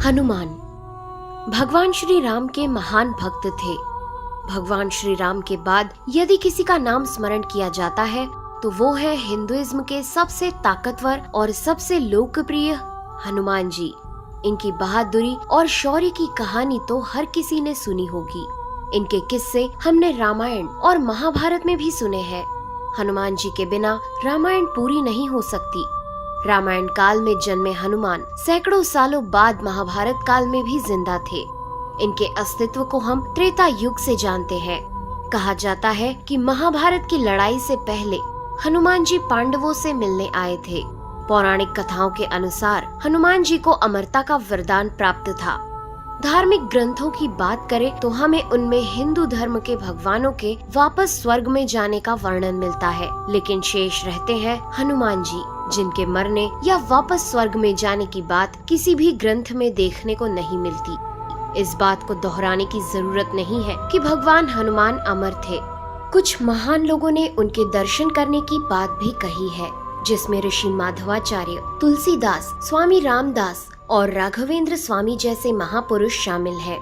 हनुमान भगवान श्री राम के महान भक्त थे। भगवान श्री राम के बाद यदि किसी का नाम स्मरण किया जाता है तो वो है हिंदुइज्म के सबसे ताकतवर और सबसे लोकप्रिय हनुमान जी। इनकी बहादुरी और शौर्य की कहानी तो हर किसी ने सुनी होगी। इनके किस्से हमने रामायण और महाभारत में भी सुने हैं। हनुमान जी के बिना रामायण पूरी नहीं हो सकती। रामायण काल में जन्मे हनुमान सैकड़ों सालों बाद महाभारत काल में भी जिंदा थे। इनके अस्तित्व को हम त्रेता युग से जानते हैं। कहा जाता है कि महाभारत की लड़ाई से पहले हनुमान जी पांडवों से मिलने आए थे। पौराणिक कथाओं के अनुसार हनुमान जी को अमरता का वरदान प्राप्त था। धार्मिक ग्रंथों की बात करें तो हमें उनमें हिंदू धर्म के भगवानों के वापस स्वर्ग में जाने का वर्णन मिलता है, लेकिन शेष रहते हैं हनुमान जी, जिनके मरने या वापस स्वर्ग में जाने की बात किसी भी ग्रंथ में देखने को नहीं मिलती। इस बात को दोहराने की जरूरत नहीं है कि भगवान हनुमान अमर थे। कुछ महान लोगों ने उनके दर्शन करने की बात भी कही है, जिसमें ऋषि माधवाचार्य, तुलसीदास, स्वामी रामदास और राघवेंद्र स्वामी जैसे महापुरुष शामिल हैं।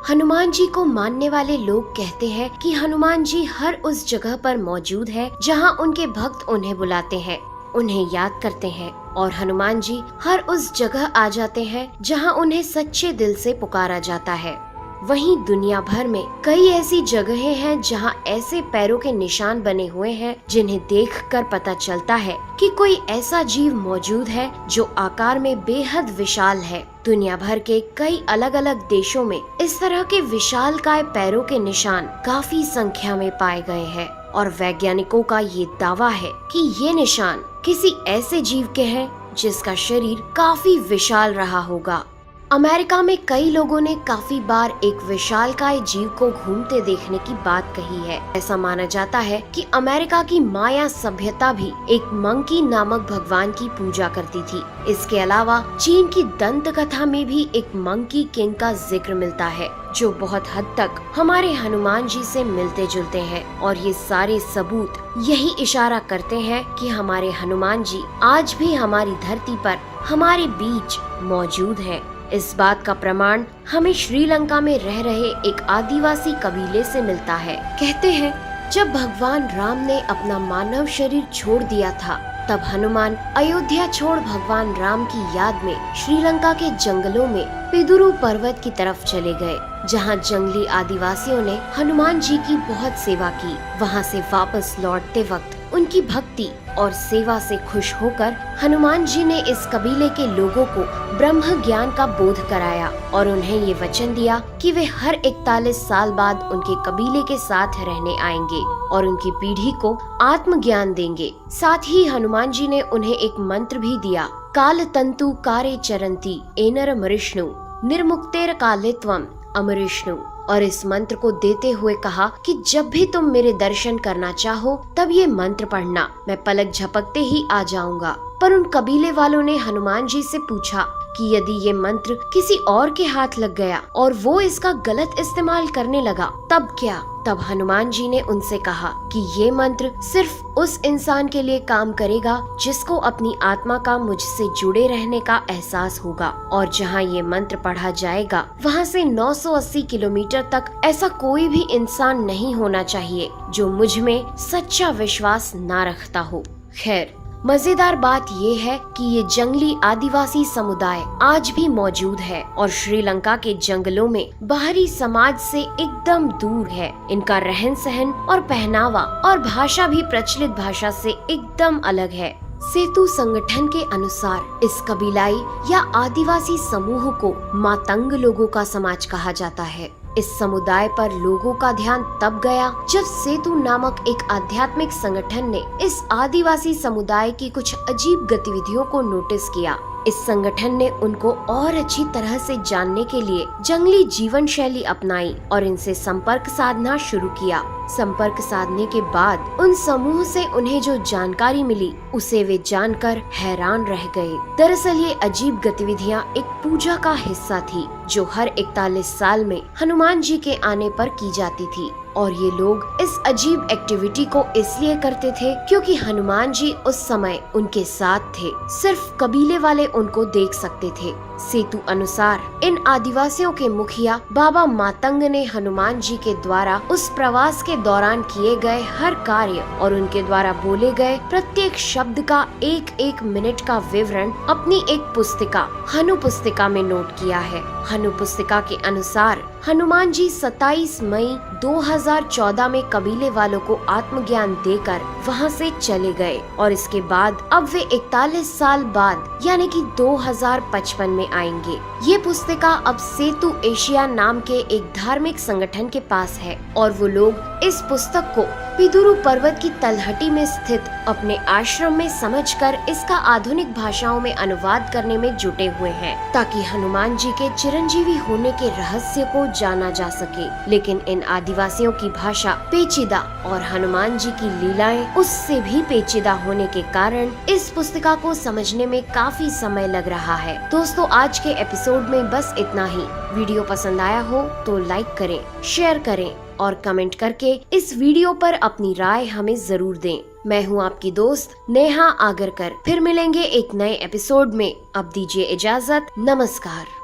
हनुमान जी को मानने वाले लोग कहते हैं कि हनुमान जी हर उस जगह पर मौजूद है जहां उनके भक्त उन्हें बुलाते हैं, उन्हें याद करते हैं, और हनुमान जी हर उस जगह आ जाते हैं जहां उन्हें सच्चे दिल से पुकारा जाता है। वहीं दुनिया भर में कई ऐसी जगहें हैं जहां ऐसे पैरों के निशान बने हुए हैं जिन्हें देखकर पता चलता है कि कोई ऐसा जीव मौजूद है जो आकार में बेहद विशाल है। दुनिया भर के कई अलग अलग देशों में इस तरह के विशालकाय पैरों के निशान काफी संख्या में पाए गए हैं और वैज्ञानिकों का ये दावा है कि ये निशान किसी ऐसे जीव के हैं जिसका शरीर काफी विशाल रहा होगा। अमेरिका में कई लोगों ने काफी बार एक विशालकाय जीव को घूमते देखने की बात कही है। ऐसा माना जाता है कि अमेरिका की माया सभ्यता भी एक मंकी नामक भगवान की पूजा करती थी। इसके अलावा चीन की दंत कथा में भी एक मंकी किंग का जिक्र मिलता है, जो बहुत हद तक हमारे हनुमान जी से मिलते जुलते हैं, और ये सारे सबूत यही इशारा करते हैं कि हमारे हनुमान जी आज भी हमारी धरती पर हमारे बीच मौजूद हैं। इस बात का प्रमाण हमें श्रीलंका में रह रहे एक आदिवासी कबीले से मिलता है। कहते हैं जब भगवान राम ने अपना मानव शरीर छोड़ दिया था, तब हनुमान अयोध्या छोड़ भगवान राम की याद में श्रीलंका के जंगलों में पिदुरु पर्वत की तरफ चले गए, जहां जंगली आदिवासियों ने हनुमान जी की बहुत सेवा की। वहां से वापस लौटते वक्त उनकी भक्ति और सेवा से खुश होकर हनुमान जी ने इस कबीले के लोगों को ब्रह्म ज्ञान का बोध कराया और उन्हें ये वचन दिया कि वे हर 41 साल बाद उनके कबीले के साथ रहने आएंगे और उनकी पीढ़ी को आत्म ज्ञान देंगे। साथ ही हनुमान जी ने उन्हें एक मंत्र भी दिया, काल तंतु कारे चरंती एनर मरिष्णु निर्मुक्तेर कालित्वम अमरिष्णु। और इस मंत्र को देते हुए कहा कि जब भी तुम मेरे दर्शन करना चाहो तब ये मंत्र पढ़ना, मैं पलक झपकते ही आ जाऊंगा। पर उन कबीले वालों ने हनुमान जी से पूछा कि यदि ये मंत्र किसी और के हाथ लग गया और वो इसका गलत इस्तेमाल करने लगा तब क्या? तब हनुमान जी ने उनसे कहा कि ये मंत्र सिर्फ उस इंसान के लिए काम करेगा जिसको अपनी आत्मा का मुझसे जुड़े रहने का एहसास होगा, और जहाँ ये मंत्र पढ़ा जाएगा वहाँ से 980 किलोमीटर तक ऐसा कोई भी इंसान नहीं होना चाहिए जो मुझ में सच्चा विश्वास ना रखता हो। खैर, मजेदार बात ये है कि ये जंगली आदिवासी समुदाय आज भी मौजूद है और श्रीलंका के जंगलों में बाहरी समाज से एकदम दूर है। इनका रहन सहन और पहनावा और भाषा भी प्रचलित भाषा से एकदम अलग है। सेतु संगठन के अनुसार इस कबीलाई या आदिवासी समूह को मातंग लोगों का समाज कहा जाता है। इस समुदाय पर लोगों का ध्यान तब गया जब सेतु नामक एक आध्यात्मिक संगठन ने इस आदिवासी समुदाय की कुछ अजीब गतिविधियों को नोटिस किया। इस संगठन ने उनको और अच्छी तरह से जानने के लिए जंगली जीवन शैली अपनाई और इनसे संपर्क साधना शुरू किया। संपर्क साधने के बाद उन समूह से उन्हें जो जानकारी मिली उसे वे जानकर हैरान रह गए। दरअसल ये अजीब गतिविधियां एक पूजा का हिस्सा थी जो हर 41 साल में हनुमान जी के आने पर की जाती थी, और ये लोग इस अजीब एक्टिविटी को इसलिए करते थे क्योंकि हनुमान जी उस समय उनके साथ थे। सिर्फ कबीले वाले उनको देख सकते थे। सेतु अनुसार इन आदिवासियों के मुखिया बाबा मातंग ने हनुमान जी के द्वारा उस प्रवास के दौरान किए गए हर कार्य और उनके द्वारा बोले गए प्रत्येक शब्द का एक एक मिनट का विवरण अपनी एक पुस्तिका हनु पुस्तिका में नोट किया है। हनु पुस्तिका के अनुसार हनुमान जी 27 मई 2014 में कबीले वालों को आत्मज्ञान देकर वहां से चले गए और इसके बाद अब वे 41 साल बाद यानी कि 2055 में आएंगे। ये पुस्तिका अब सेतु एशिया नाम के एक धार्मिक संगठन के पास है और वो लोग इस पुस्तक को पिदुरु पर्वत की तलहटी में स्थित अपने आश्रम में समझकर इसका आधुनिक भाषाओं में अनुवाद करने में जुटे हुए हैं ताकि हनुमान जी के चिरंजीवी होने के रहस्य को जाना जा सके। लेकिन इन आदिवासियों की भाषा पेचीदा और हनुमान जी की लीलाएं उससे भी पेचीदा होने के कारण इस पुस्तिका को समझने में काफी समय लग रहा है। दोस्तों, आज के एपिसोड में बस इतना ही। वीडियो पसंद आया हो तो लाइक करें, शेयर करें और कमेंट करके इस वीडियो पर अपनी राय हमें जरूर दें। मैं हूं आपकी दोस्त नेहा आगरकर। फिर मिलेंगे एक नए एपिसोड में। अब दीजिए इजाजत। नमस्कार।